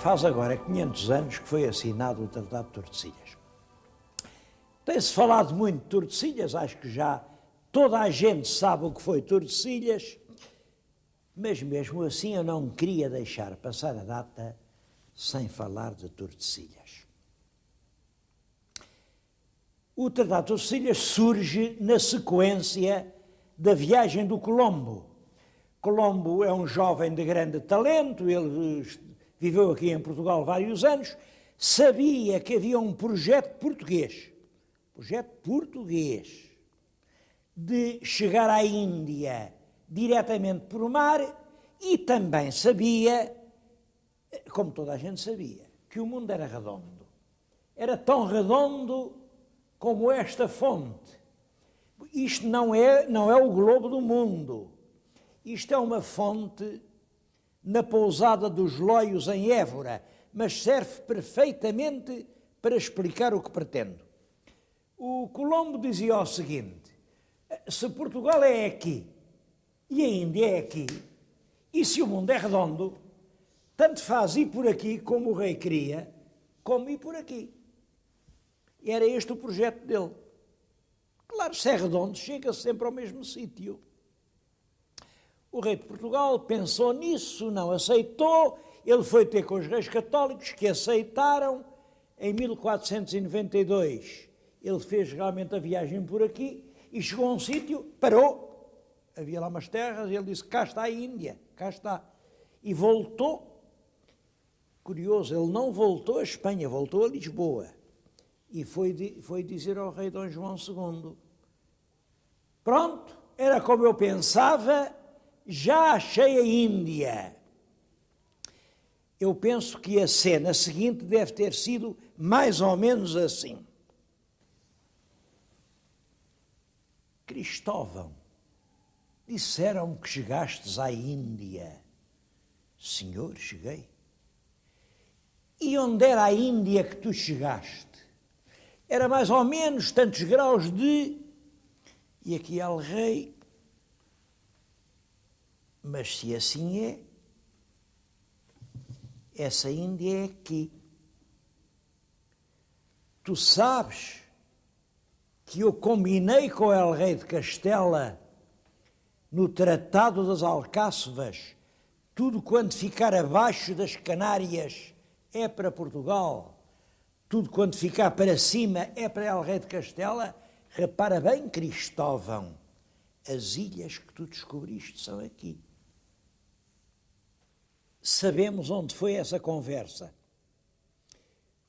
Faz agora 500 anos que foi assinado o Tratado de Tordesilhas. Tem-se falado muito de Tordesilhas, acho que já toda a gente sabe o que foi Tordesilhas, mas mesmo assim eu não queria deixar passar a data sem falar de Tordesilhas. O Tratado de Tordesilhas surge na sequência da viagem do Colombo. Colombo é um jovem de grande talento, ele viveu aqui em Portugal vários anos, sabia que havia um projeto português de chegar à Índia diretamente por mar e também sabia, como toda a gente sabia, que o mundo era redondo. Era tão redondo como esta fonte. Isto não é o globo do mundo. Isto é uma fonte na pousada dos Loios, em Évora, mas serve perfeitamente para explicar o que pretendo. O Colombo dizia o seguinte: se Portugal é aqui e a Índia é aqui, e se o mundo é redondo, tanto faz ir por aqui, como o rei queria, como ir por aqui. E era este o projeto dele. Claro, se é redondo, chega sempre ao mesmo sítio. O rei de Portugal pensou nisso, não aceitou, ele foi ter com os reis católicos, que aceitaram. Em 1492 ele fez realmente a viagem por aqui e chegou a um sítio, parou, havia lá umas terras, e ele disse: cá está a Índia, cá está. E voltou. Curioso, ele não voltou a Espanha, voltou a Lisboa. E foi dizer ao rei Dom João II: pronto, era como eu pensava, já achei a Índia. Eu penso que a cena seguinte deve ter sido mais ou menos assim. Cristóvão, disseram-me que chegastes à Índia. Senhor, cheguei. E onde era a Índia que tu chegaste? Era mais ou menos tantos graus de... E aqui há o rei... Mas se assim é, essa Índia é aqui. Tu sabes que eu combinei com el rei de Castela, no Tratado das Alcáçovas, tudo quanto ficar abaixo das Canárias é para Portugal, tudo quanto ficar para cima é para el rei de Castela. Repara bem, Cristóvão, as ilhas que tu descobriste são aqui. Sabemos onde foi essa conversa.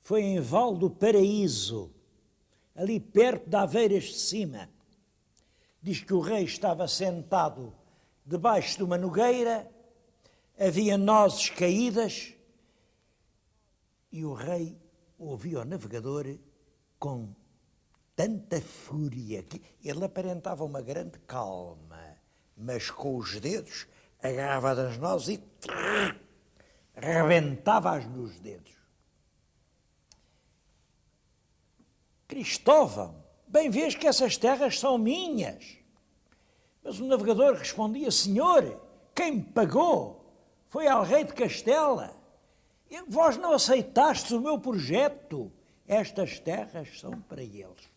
Foi em Val do Paraíso, ali perto de Aveiras de Cima. Diz que o rei estava sentado debaixo de uma nogueira, havia nozes caídas, e o rei ouvia o navegador com tanta fúria que ele aparentava uma grande calma, mas com os dedos agarrava das nozes e rebentava-as nos dedos. Cristóvão, bem vês que essas terras são minhas. Mas o navegador respondia: senhor, quem me pagou foi ao rei de Castela. Vós não aceitastes o meu projeto. Estas terras são para eles.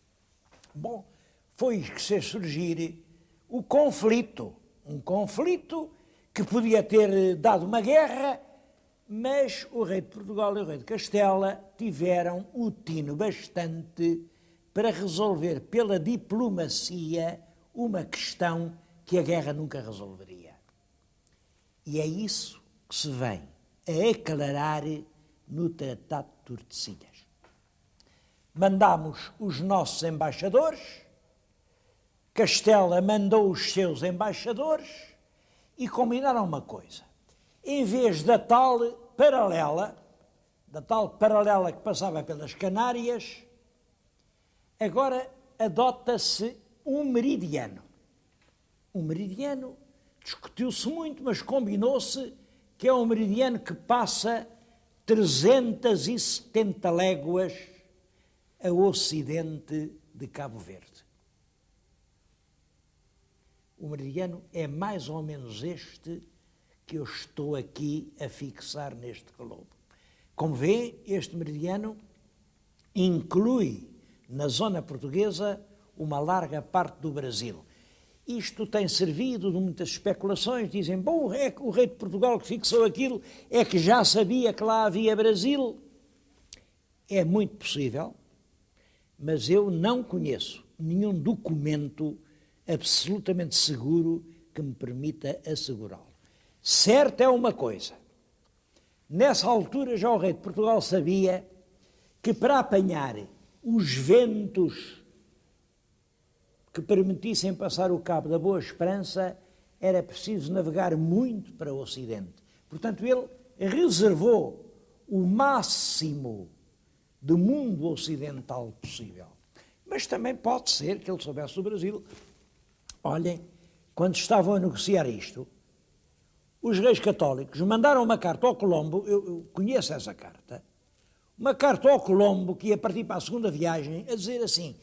Bom, foi que se surgir o conflito. Um conflito que podia ter dado uma guerra, mas o rei de Portugal e o rei de Castela tiveram o tino bastante para resolver pela diplomacia uma questão que a guerra nunca resolveria. E é isso que se vem a aclarar no Tratado de Tordesilhas. Mandámos os nossos embaixadores, Castela mandou os seus embaixadores e combinaram uma coisa: em vez da tal paralela que passava pelas Canárias, agora adota-se um meridiano. Um meridiano discutiu-se muito, mas combinou-se que é um meridiano que passa 370 léguas a ocidente de Cabo Verde. O meridiano é mais ou menos este que eu estou aqui a fixar neste globo. Como vê, este meridiano inclui na zona portuguesa uma larga parte do Brasil. Isto tem servido de muitas especulações, dizem, bom, é que o rei de Portugal que fixou aquilo é que já sabia que lá havia Brasil. É muito possível, mas eu não conheço nenhum documento absolutamente seguro que me permita assegurá-lo. Certo é uma coisa, nessa altura já o rei de Portugal sabia que para apanhar os ventos que permitissem passar o Cabo da Boa Esperança era preciso navegar muito para o Ocidente. Portanto, ele reservou o máximo de mundo ocidental possível. Mas também pode ser que ele soubesse do Brasil. Olhem, quando estavam a negociar isto, os reis católicos mandaram uma carta ao Colombo, eu conheço essa carta, uma carta ao Colombo que ia partir para a segunda viagem, a dizer assim,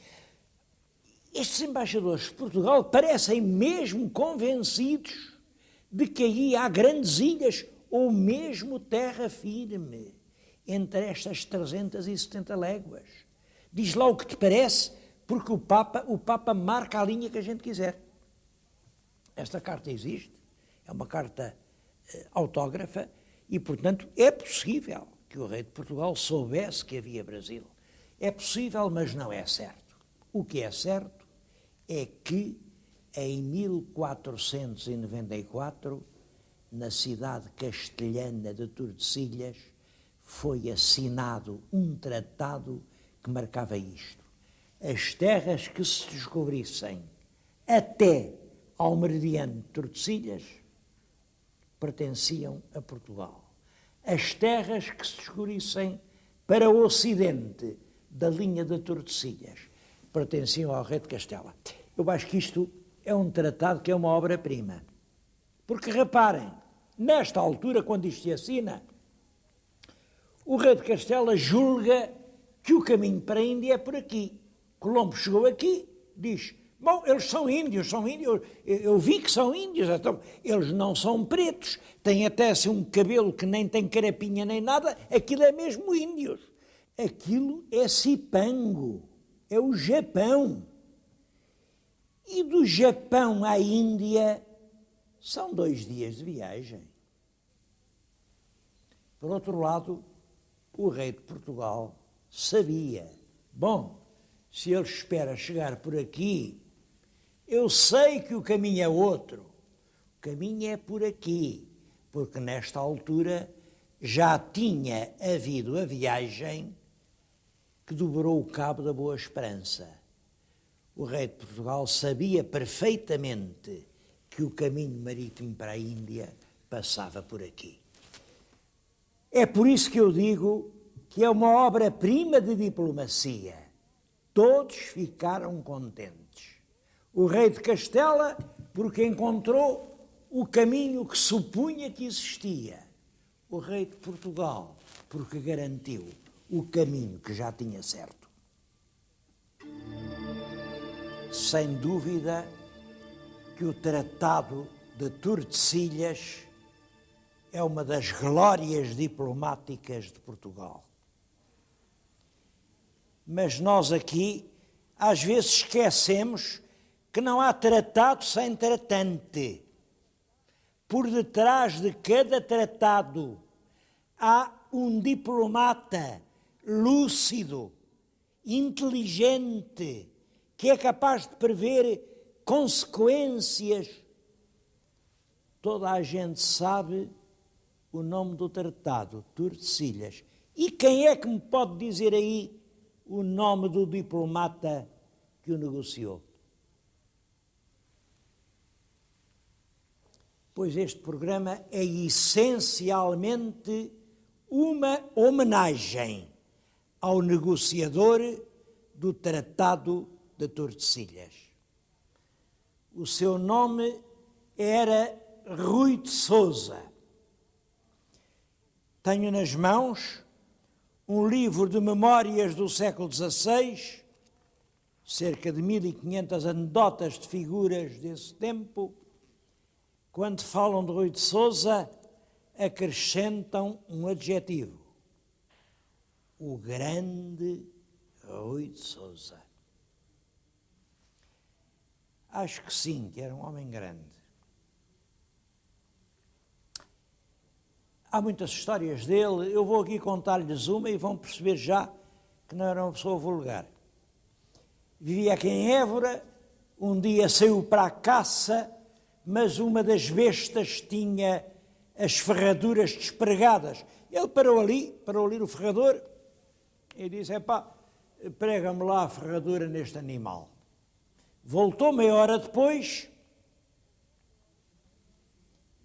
estes embaixadores de Portugal parecem mesmo convencidos de que aí há grandes ilhas ou mesmo terra firme entre estas 370 léguas. Diz lá o que te parece, porque o Papa marca a linha que a gente quiser. Esta carta existe, é uma carta autógrafa e, portanto, é possível que o rei de Portugal soubesse que havia Brasil. É possível, mas não é certo. O que é certo é que em 1494, na cidade castelhana de Tordesilhas, foi assinado um tratado que marcava isto. As terras que se descobrissem até ao meridiano de Tordesilhas pertenciam a Portugal. As terras que se descobrissem para o ocidente da linha de Tordesilhas pertenciam ao rei de Castela. Eu acho que isto é um tratado que é uma obra-prima. Porque reparem, nesta altura, quando isto se assina, o rei de Castela julga que o caminho para a Índia é por aqui. Colombo chegou aqui, diz, bom, eles são índios, eu vi que são índios, então, eles não são pretos, têm até assim um cabelo que nem tem carapinha nem nada, aquilo é mesmo índios. Aquilo é Cipango, é o Japão. E do Japão à Índia são 2 dias de viagem. Por outro lado, o rei de Portugal sabia, bom, se ele espera chegar por aqui, eu sei que o caminho é outro, o caminho é por aqui, porque nesta altura já tinha havido a viagem que dobrou o Cabo da Boa Esperança. O rei de Portugal sabia perfeitamente que o caminho marítimo para a Índia passava por aqui. É por isso que eu digo que é uma obra-prima de diplomacia. Todos ficaram contentes. O rei de Castela, porque encontrou o caminho que supunha que existia. O rei de Portugal, porque garantiu o caminho que já tinha certo. Sem dúvida que o Tratado de Tordesilhas é uma das glórias diplomáticas de Portugal. Mas nós aqui, às vezes, esquecemos que não há tratado sem tratante. Por detrás de cada tratado há um diplomata lúcido, inteligente, que é capaz de prever consequências. Toda a gente sabe o nome do tratado, Tordesilhas. E quem é que me pode dizer aí o nome do diplomata que o negociou? Pois este programa é essencialmente uma homenagem ao negociador do Tratado de Tordesilhas. O seu nome era Rui de Sousa. Tenho nas mãos um livro de memórias do século XVI, cerca de 1500 anedotas de figuras desse tempo. Quando falam de Rui de Sousa, acrescentam um adjetivo: o grande Rui de Sousa. Acho que sim, que era um homem grande. Há muitas histórias dele, eu vou aqui contar-lhes uma e vão perceber já que não era uma pessoa vulgar. Vivia aqui em Évora, um dia saiu para a caça, mas uma das bestas tinha as ferraduras despregadas. Ele parou ali no ferrador e disse, prega-me lá a ferradura neste animal. Voltou meia hora depois,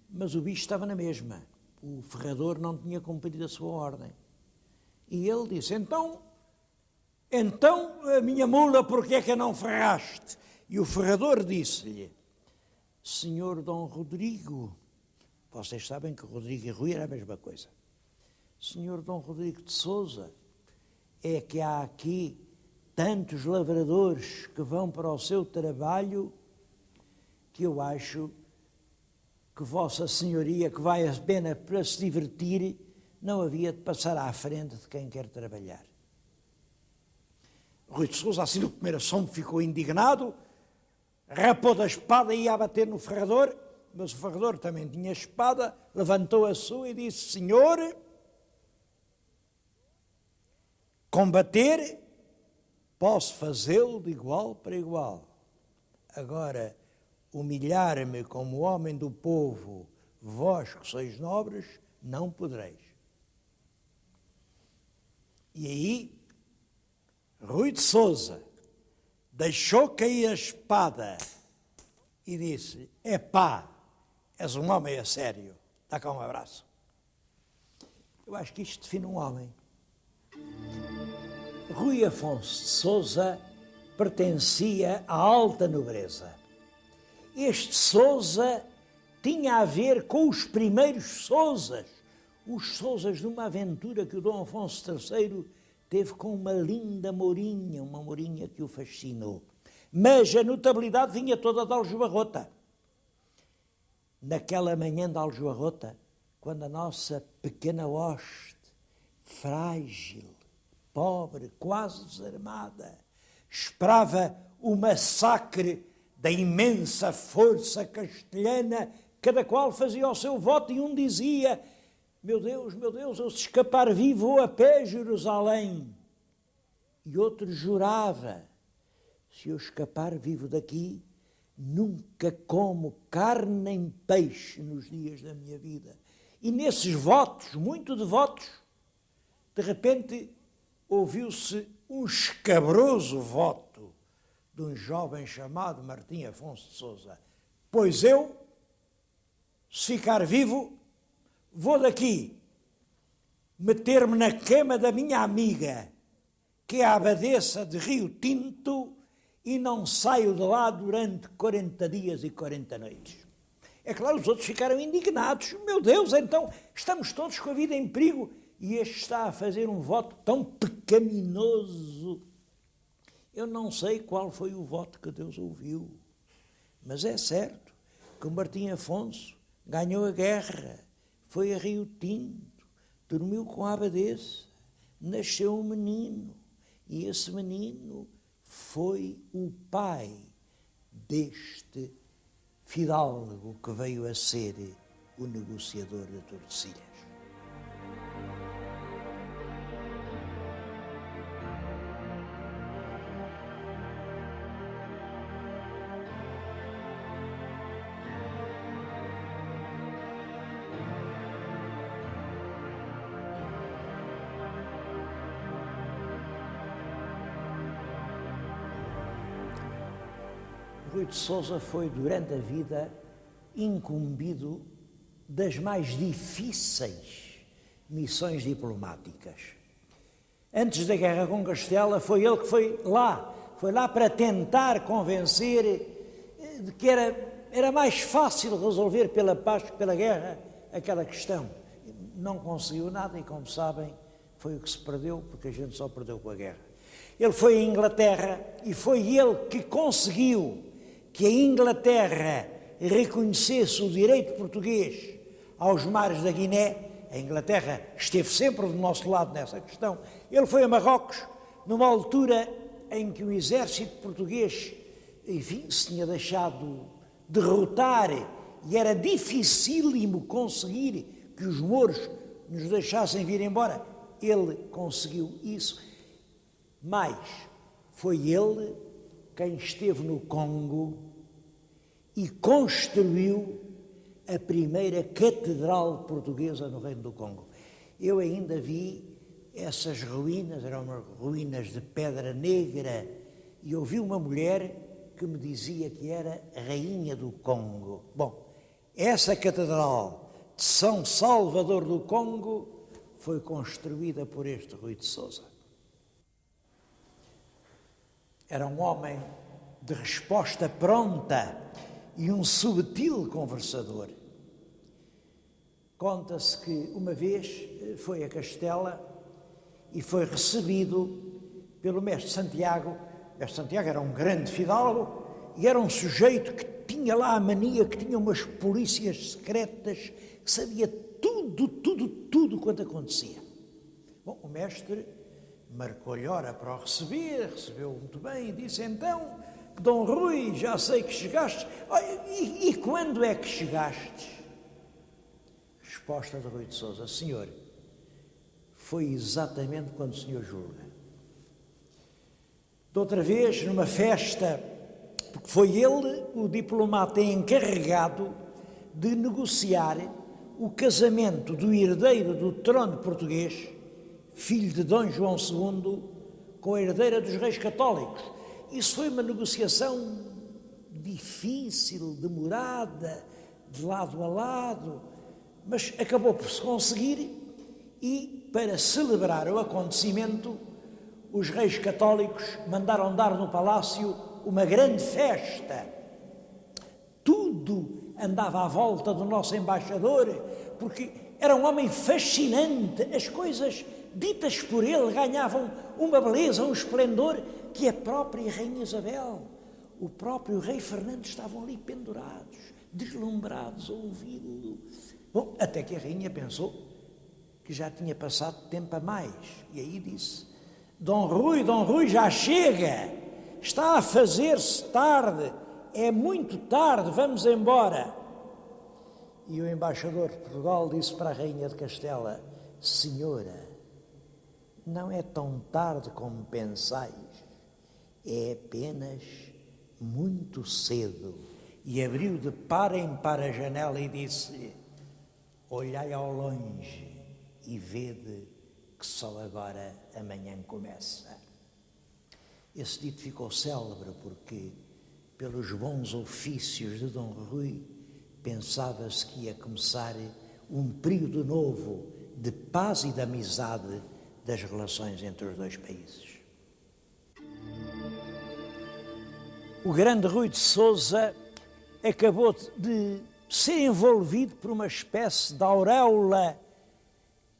mas o bicho estava na mesma. O ferrador não tinha cumprido a sua ordem. E ele disse, então, a minha mula, porquê é que a não ferraste? E o ferrador disse-lhe, Senhor Dom Rodrigo, vocês sabem que Rodrigo e Rui era a mesma coisa. Senhor Dom Rodrigo de Sousa, é que há aqui tantos lavradores que vão para o seu trabalho que eu acho que Vossa Senhoria, que vai apenas para se divertir, não havia de passar à frente de quem quer trabalhar. Rui de Sousa, assim no primeiro assombro, ficou indignado, rapou da espada e ia bater no ferrador, mas o ferrador também tinha espada, levantou a sua e disse, Senhor, combater, posso fazê-lo de igual para igual. Agora, humilhar-me como homem do povo, vós que sois nobres, não podereis. E aí, Rui de Sousa deixou cair a espada e disse, és um homem a sério, dá cá um abraço. Eu acho que isto define um homem. Rui Afonso de Sousa pertencia à alta nobreza. Este Sousa tinha a ver com os primeiros Sousas, os Sousas de uma aventura que o Dom Afonso III teve com uma linda mourinha, uma mourinha que o fascinou. Mas a notabilidade vinha toda de Aljubarrota. Naquela manhã de Aljubarrota, quando a nossa pequena hoste, frágil, pobre, quase desarmada, esperava o massacre da imensa força castelhana, cada qual fazia o seu voto e um dizia, meu Deus, eu se escapar vivo vou a pé a Jerusalém. E outro jurava, se eu escapar vivo daqui, nunca como carne nem peixe nos dias da minha vida. E nesses votos, muito devotos, de repente ouviu-se um escabroso voto de um jovem chamado Martim Afonso de Sousa. Pois eu, se ficar vivo, vou daqui meter-me na cama da minha amiga, que é a abadesa de Rio Tinto, e não saio de lá durante 40 dias e 40 noites. É claro, os outros ficaram indignados. Meu Deus, então estamos todos com a vida em perigo e este está a fazer um voto tão pecaminoso. Eu não sei qual foi o voto que Deus ouviu, mas é certo que o Martim Afonso ganhou a guerra, foi a Rio Tinto, dormiu com a abadesa, nasceu um menino, e esse menino foi o pai deste fidalgo que veio a ser o negociador de Tordesilhas. Rui de Sousa foi, durante a vida, incumbido das mais difíceis missões diplomáticas. Antes da guerra com Castela, foi ele que foi lá para tentar convencer de que era mais fácil resolver pela paz que pela guerra aquela questão. Não conseguiu nada e, como sabem, foi o que se perdeu, porque a gente só perdeu com a guerra. Ele foi à Inglaterra e foi ele que conseguiu que a Inglaterra reconhecesse o direito português aos mares da Guiné, A Inglaterra esteve sempre do nosso lado nessa questão. Ele foi a Marrocos numa altura em que o exército português, enfim, se tinha deixado derrotar e era dificílimo conseguir que os mouros nos deixassem vir embora. Ele conseguiu isso, mas foi ele quem esteve no Congo e construiu a primeira catedral portuguesa no Reino do Congo. Eu ainda vi essas ruínas, eram ruínas de pedra negra, e ouvi uma mulher que me dizia que era a rainha do Congo. Bom, essa catedral de São Salvador do Congo foi construída por este Rui de Sousa. Era um homem de resposta pronta e um subtil conversador. Conta-se que uma vez foi a Castela e foi recebido pelo mestre Santiago. O mestre Santiago era um grande fidalgo e era um sujeito que tinha lá a mania, que tinha umas polícias secretas, que sabia tudo quanto acontecia. Bom, o mestre marcou-lhe hora para o receber, recebeu-o muito bem e disse: então, Dom Rui, já sei que chegaste. E quando é que chegastes? Resposta de Rui de Sousa: senhor, foi exatamente quando o senhor julga. De outra vez, numa festa, porque foi ele o diplomata encarregado de negociar o casamento do herdeiro do trono português, filho de Dom João II, com a herdeira dos reis católicos. Isso foi uma negociação difícil, demorada, de lado a lado, mas acabou por se conseguir e, para celebrar o acontecimento, os reis católicos mandaram dar no palácio uma grande festa. Tudo andava à volta do nosso embaixador, porque era um homem fascinante. As coisas ditas por ele ganhavam uma beleza, um esplendor que a própria Rainha Isabel, o próprio rei Fernando estavam ali pendurados, deslumbrados a ouvi-lo. Bom, até que a rainha pensou que já tinha passado tempo a mais, e aí disse: Dom Rui, já chega, está a fazer-se tarde, é muito tarde, vamos embora. E o embaixador de Portugal disse para a rainha de Castela: senhora, não é tão tarde como pensais, é apenas muito cedo. E abriu de par em par a janela e disse: olhai ao longe e vede que só agora amanhã começa. Esse dito ficou célebre porque, pelos bons ofícios de Dom Rui, pensava-se que ia começar um período novo de paz e de amizade das relações entre os dois países. O grande Rui de Sousa acabou de ser envolvido por uma espécie de auréola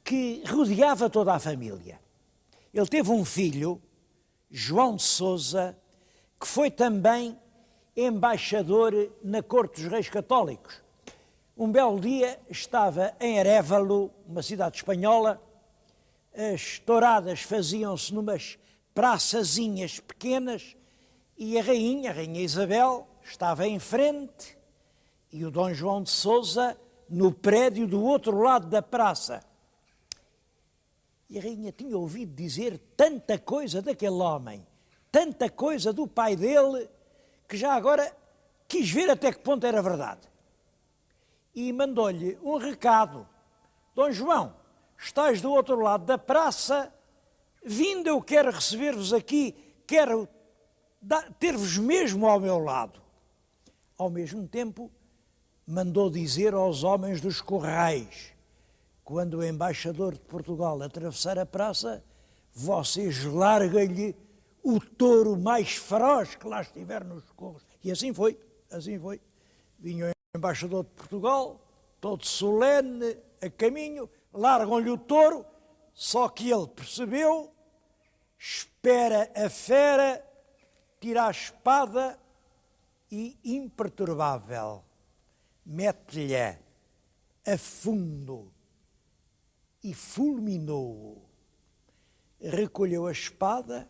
que rodeava toda a família. Ele teve um filho, João de Sousa, que foi também embaixador na corte dos reis católicos. Um belo dia estava em Arévalo, uma cidade espanhola, as touradas faziam-se numas praçazinhas pequenas e a rainha Isabel, estava em frente e o Dom João de Sousa no prédio do outro lado da praça. E a rainha tinha ouvido dizer tanta coisa daquele homem, tanta coisa do pai dele, que já agora quis ver até que ponto era verdade. E mandou-lhe um recado: Dom João, estais do outro lado da praça, vindo eu quero receber-vos aqui, quero ter-vos mesmo ao meu lado. Ao mesmo tempo, mandou dizer aos homens dos corrais: quando o embaixador de Portugal atravessar a praça, vocês larguem-lhe o touro mais feroz que lá estiver nos corros. E assim foi. Vinha o embaixador de Portugal, todo solene, a caminho, largam-lhe o touro, só que ele percebeu, espera a fera, tira a espada e, imperturbável, mete-lhe a fundo e fulminou-o. Recolheu a espada,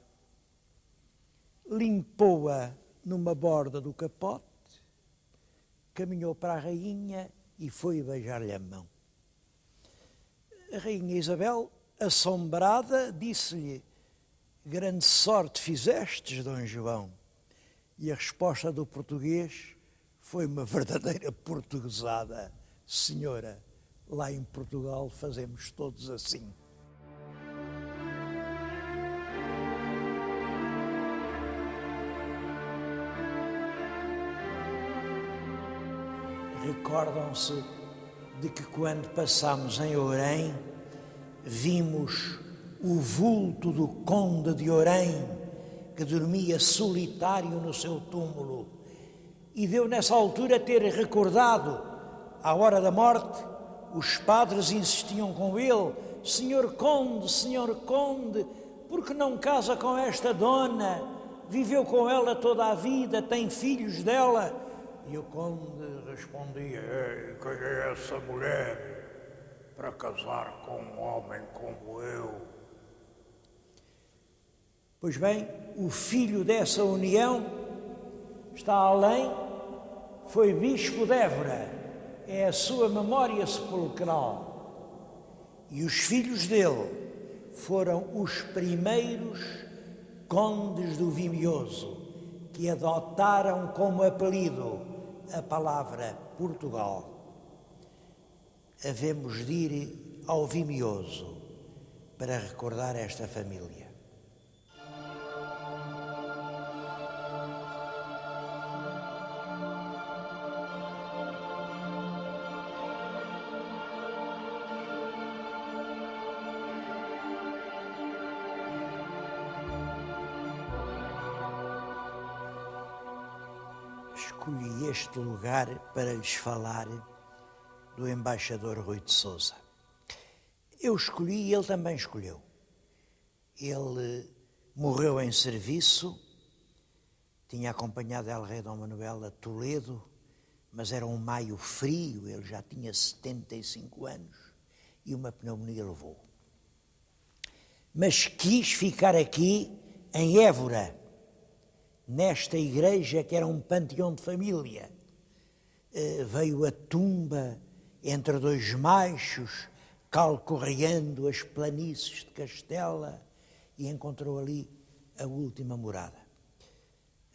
limpou-a numa borda do capote, caminhou para a rainha e foi beijar-lhe a mão. A rainha Isabel, assombrada, disse-lhe: grande sorte fizestes, Dom João. E a resposta do português foi uma verdadeira portuguesada. Senhora, lá em Portugal fazemos todos assim. Recordam-se de que quando passámos em Ourém, vimos o vulto do conde de Ourém, que dormia solitário no seu túmulo, e deu nessa altura ter recordado, à hora da morte, os padres insistiam com ele: Senhor Conde, por que não casa com esta dona? Viveu com ela toda a vida, tem filhos dela. E o conde respondia: quem é essa mulher para casar com um homem como eu? Pois bem, o filho dessa união está além, foi bispo de Évora, é a sua memória sepulcral. E os filhos dele foram os primeiros condes do Vimioso, que adotaram como apelido a palavra Portugal. Havemos de ir ao Vimioso para recordar esta família. Escolhi este lugar para lhes falar do embaixador Rui de Sousa. Eu escolhi e ele também escolheu. Ele morreu em serviço, tinha acompanhado El Rei Dom Manuel a Toledo, mas era um maio frio, ele já tinha 75 anos e uma pneumonia levou. Mas quis ficar aqui em Évora, nesta igreja que era um panteão de família. Veio a tumba entre dois machos, calcorreando as planícies de Castela, e encontrou ali a última morada.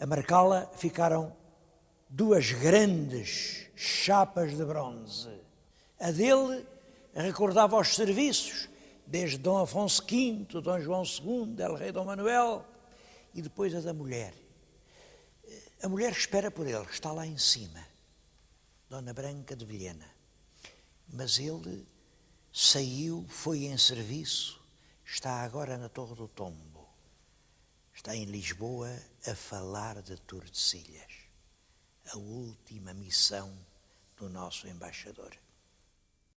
A marcá-la ficaram duas grandes chapas de bronze. A dele recordava os serviços, desde Dom Afonso V, Dom João II, El Rei Dom Manuel, e depois a da mulher. A mulher espera por ele, está lá em cima, Dona Branca de Vilhena. Mas ele saiu, foi em serviço, está agora na Torre do Tombo. Está em Lisboa a falar de Tordesilhas, a última missão do nosso embaixador.